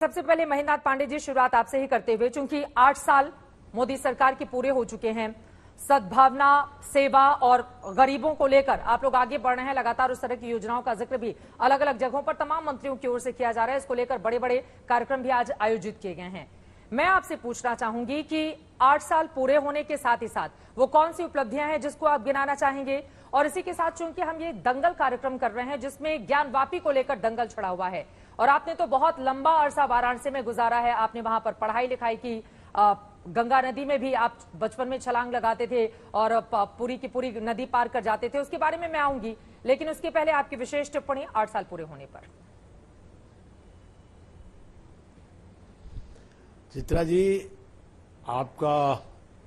सबसे पहले महेंद्रनाथ पांडे जी, शुरुआत आपसे ही करते हुए, चूंकि 8 साल मोदी सरकार के पूरे हो चुके हैं, सद्भावना, सेवा और गरीबों को लेकर आप लोग आगे बढ़ रहे हैं। लगातार उस तरह की योजनाओं का जिक्र भी अलग अलग जगहों पर तमाम मंत्रियों की ओर से किया जा रहा है। इसको लेकर बड़े बड़े कार्यक्रम भी आज आयोजित किए गए हैं। मैं आपसे पूछना चाहूंगी कि 8 साल पूरे होने के साथ ही साथ वो कौन सी उपलब्धियां हैं जिसको आप गिनाना चाहेंगे, और इसी के साथ चूंकि हम ये दंगल कार्यक्रम कर रहे हैं जिसमें ज्ञानवापी को लेकर दंगल छड़ा हुआ है, और आपने तो बहुत लंबा अरसा वाराणसी में गुजारा है, आपने वहां पर पढ़ाई लिखाई की, गंगा नदी में भी आप बचपन में छलांग लगाते थे और पूरी की पूरी नदी पार कर जाते थे, उसके बारे में मैं आऊंगी, लेकिन उसके पहले आपकी विशेष टिप्पणी 8 साल पूरे होने पर। चित्रा जी, आपका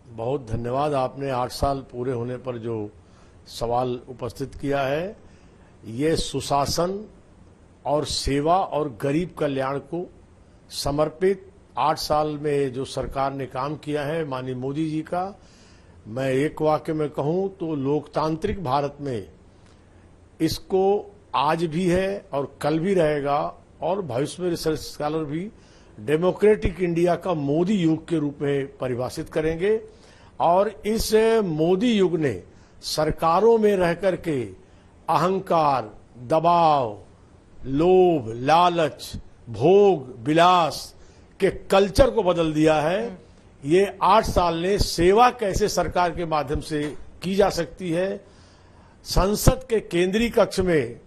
बहुत धन्यवाद। आपने 8 साल पूरे होने पर जो सवाल उपस्थित किया है, ये सुशासन और सेवा और गरीब कल्याण को समर्पित 8 साल में जो सरकार ने काम किया है माननीय मोदी जी का, मैं एक वाक्य में कहूं तो लोकतांत्रिक भारत में इसको आज भी है और कल भी रहेगा, और भविष्य में रिसर्च स्कॉलर भी डेमोक्रेटिक इंडिया का मोदी युग के रूप में परिभाषित करेंगे। और इस मोदी युग ने सरकारों में रह करके अहंकार, दबाव, लोभ, लालच, भोग, विलास के कल्चर को बदल दिया है। ये 8 साल ने सेवा कैसे सरकार के माध्यम से की जा सकती है, संसद के केंद्रीय कक्ष में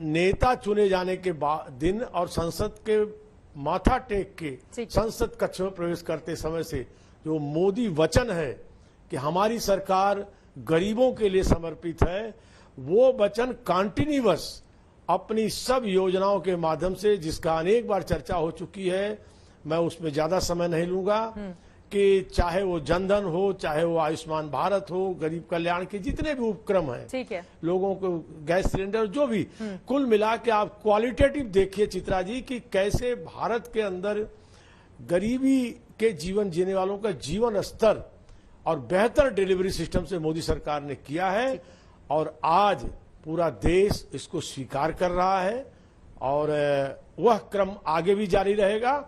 नेता चुने जाने के दिन और संसद के माथा टेक के संसद कक्ष में प्रवेश करते समय से जो मोदी वचन है कि हमारी सरकार गरीबों के लिए समर्पित है, वो वचन कंटिन्यूअस अपनी सब योजनाओं के माध्यम से, जिसका अनेक बार चर्चा हो चुकी है, मैं उसमें ज्यादा समय नहीं लूंगा, कि चाहे वो जनधन हो, चाहे वो आयुष्मान भारत हो, गरीब कल्याण के जितने भी उपक्रम हैं, ठीक है, लोगों को गैस सिलेंडर, जो भी, कुल मिला के आप क्वालिटेटिव देखिए चित्रा जी कि कैसे भारत के अंदर गरीबी के जीवन जीने वालों का जीवन स्तर और बेहतर डिलीवरी सिस्टम से मोदी सरकार ने किया है, और आज पूरा देश इसको स्वीकार कर रहा है, और वह क्रम आगे भी जारी रहेगा।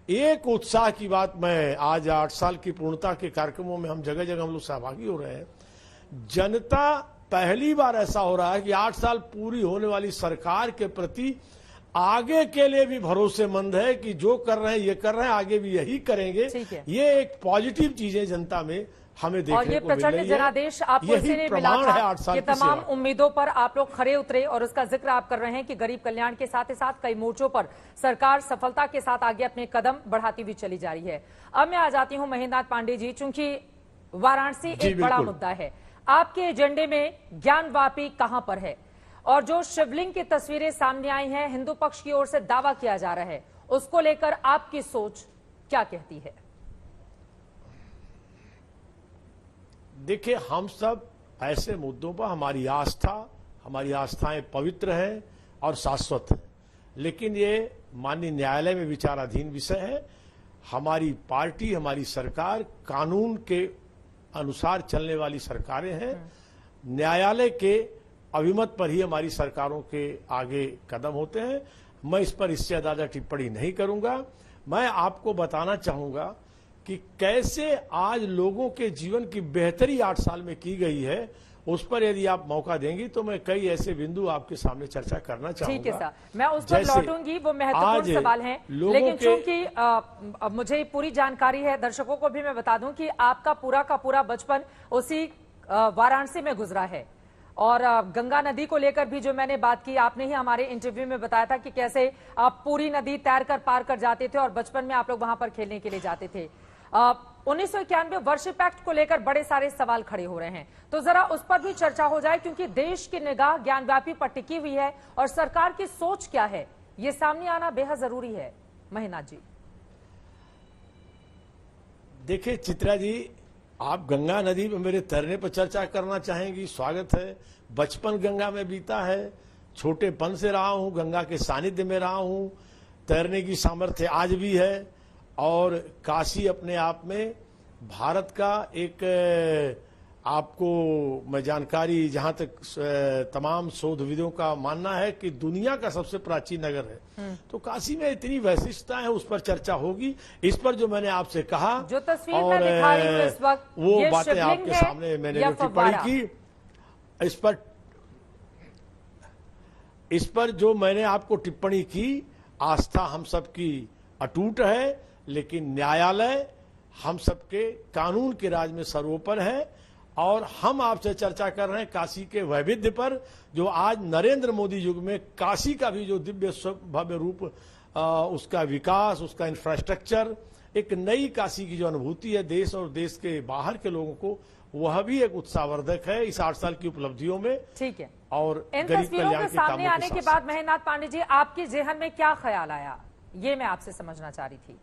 एक उत्साह की बात, मैं आज 8 साल की पूर्णता के कार्यक्रमों में हम जगह जगह हम लोग सहभागी हो रहे हैं। जनता पहली बार ऐसा हो रहा है कि 8 साल पूरी होने वाली सरकार के प्रति आगे के लिए भी भरोसेमंद है कि जो कर रहे हैं ये कर रहे हैं, आगे भी यही करेंगे। ये एक पॉजिटिव चीज है जनता में हमें देखने को मिल रही है। और ये प्रचंड जनादेश आपको इसलिए मिला था कि तमाम उम्मीदों पर आप लोग खरे उतरे, और उसका जिक्र आप कर रहे हैं कि गरीब कल्याण के साथ ही साथ कई मोर्चों पर सरकार सफलता के साथ आगे अपने कदम बढ़ाती हुई चली जा रही है। अब मैं आ जाती हूं महेंद्रनाथ पांडे जी, चूंकि वाराणसी एक बड़ा मुद्दा है, आपके एजेंडे में ज्ञानवापी कहां पर है, और जो शिवलिंग की तस्वीरें सामने आई हैं, हिंदू पक्ष की ओर से दावा किया जा रहा है, उसको लेकर आपकी सोच क्या कहती है? देखिए, हम सब ऐसे मुद्दों पर हमारी आस्थाएं पवित्र हैं और शाश्वत हैं, लेकिन ये माननीय न्यायालय में विचाराधीन विषय है। हमारी पार्टी, हमारी सरकार कानून के अनुसार चलने वाली सरकारें हैं। न्यायालय के अभिमत पर ही हमारी सरकारों के आगे कदम होते हैं। मैं इस पर इससे ज्यादा टिप्पणी नहीं करूंगा। मैं आपको बताना चाहूंगा कि कैसे आज लोगों के जीवन की बेहतरी 8 साल में की गई है, उस पर यदि आप मौका देंगी तो मैं कई ऐसे बिंदु आपके सामने चर्चा करना चाहूंगा। ठीक है सर, मैं उस पर लौटूंगी, वो महत्वपूर्ण सवाल हैं, लेकिन चूंकि मुझे पूरी जानकारी है, दर्शकों को भी मैं बता दूं कि आपका पूरा का पूरा बचपन उसी वाराणसी में गुजरा है, और गंगा नदी को लेकर भी जो मैंने बात की, आपने ही हमारे इंटरव्यू में बताया था कि कैसे आप पूरी नदी तैर कर पार कर जाते थे और बचपन में आप लोग वहां पर खेलने के लिए जाते थे। 1991 वर्शिप एक्ट को लेकर बड़े सारे सवाल खड़े हो रहे हैं, तो जरा उस पर भी चर्चा हो जाए, क्योंकि देश की निगाह ज्ञानव्यापी पर टिकी हुई है और सरकार की सोच क्या है ये सामने आना बेहद जरूरी है। महेंद्रनाथ जी, देखिए चित्रा जी, आप गंगा नदी में मेरे तैरने पर चर्चा करना चाहेंगी, स्वागत है। बचपन गंगा में बीता है, छोटेपन से रहा हूं, गंगा के सानिध्य में रहा हूं, तैरने की सामर्थ्य आज भी है, और काशी अपने आप में भारत का एक आपको मैं जानकारी, जहां तक तमाम शोधविदों का मानना है कि दुनिया का सबसे प्राचीन नगर है, तो काशी में इतनी वैशिष्टता है, उस पर चर्चा होगी। इस पर जो मैंने आपसे कहा, जो तस्वीर मैं दिखा रही हूं इस वक्त, वो ये बातें शिवलिंग आपके है सामने मैंने या जो टिप्पणी फव्वारा? की, इस पर जो मैंने आपको टिप्पणी की, आस्था हम सबकी अटूट है, लेकिन न्यायालय हम सबके कानून के राज में सर्वोपरि है। और हम आपसे चर्चा कर रहे हैं काशी के वैविध्य पर, जो आज नरेंद्र मोदी युग में काशी का भी जो दिव्य भव्य रूप, उसका विकास, उसका इंफ्रास्ट्रक्चर, एक नई काशी की जो अनुभूति है देश और देश के बाहर के लोगों को, वह भी एक उत्साहवर्धक है इस 8 साल की उपलब्धियों में। ठीक है। और इन गरीब तस्वीरों कल्याण के के सामने कामों आने के साथ-साथ। बाद महेंद्रनाथ पांडे जी, आपके जेहन में क्या ख्याल आया, ये मैं आपसे समझना चाह रही थी।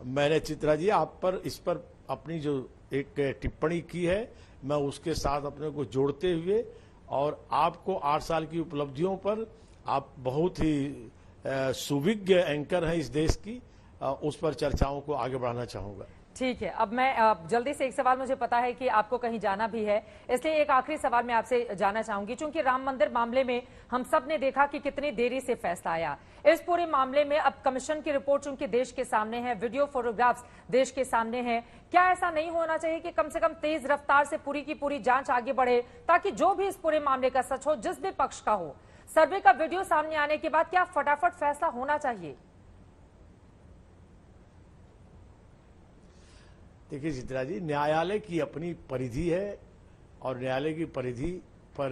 मैंने चित्रा जी आप पर, इस पर अपनी जो एक टिप्पणी की है, मैं उसके साथ अपने को जोड़ते हुए, और आपको 8 साल की उपलब्धियों पर, आप बहुत ही सुविज्ञ एंकर हैं इस देश की, उस पर चर्चाओं को आगे बढ़ाना चाहूंगा। ठीक है। अब मैं जल्दी से एक सवाल, मुझे पता है कि आपको कहीं जाना भी है, इसलिए एक आखिरी सवाल मैं आपसे जानना चाहूंगी। चूंकि राम मंदिर मामले में हम सब ने देखा कि कितनी देरी से फैसला आया, इस पूरे मामले में अब कमीशन की रिपोर्ट चूंकि देश के सामने है, वीडियो फोटोग्राफ्स देश के सामने है, क्या ऐसा नहीं होना चाहिए कि कम से कम तेज रफ्तार से पूरी की पूरी जांच आगे बढ़े, ताकि जो भी इस पूरे मामले का सच हो, जिस भी पक्ष का हो, सर्वे का वीडियो सामने आने के बाद क्या फटाफट फैसला होना चाहिए? देखिए चित्रा जी, न्यायालय की अपनी परिधि है, और न्यायालय की परिधि पर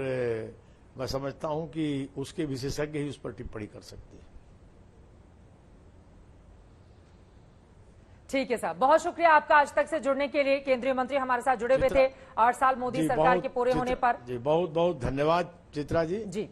मैं समझता हूं कि उसके विशेषज्ञ ही उस पर टिप्पणी कर सकते हैं। ठीक है साहब, बहुत शुक्रिया आपका आज तक से जुड़ने के लिए। केंद्रीय मंत्री हमारे साथ जुड़े हुए थे 8 साल मोदी सरकार के पूरे होने पर। जी बहुत बहुत धन्यवाद चित्रा जी। जी।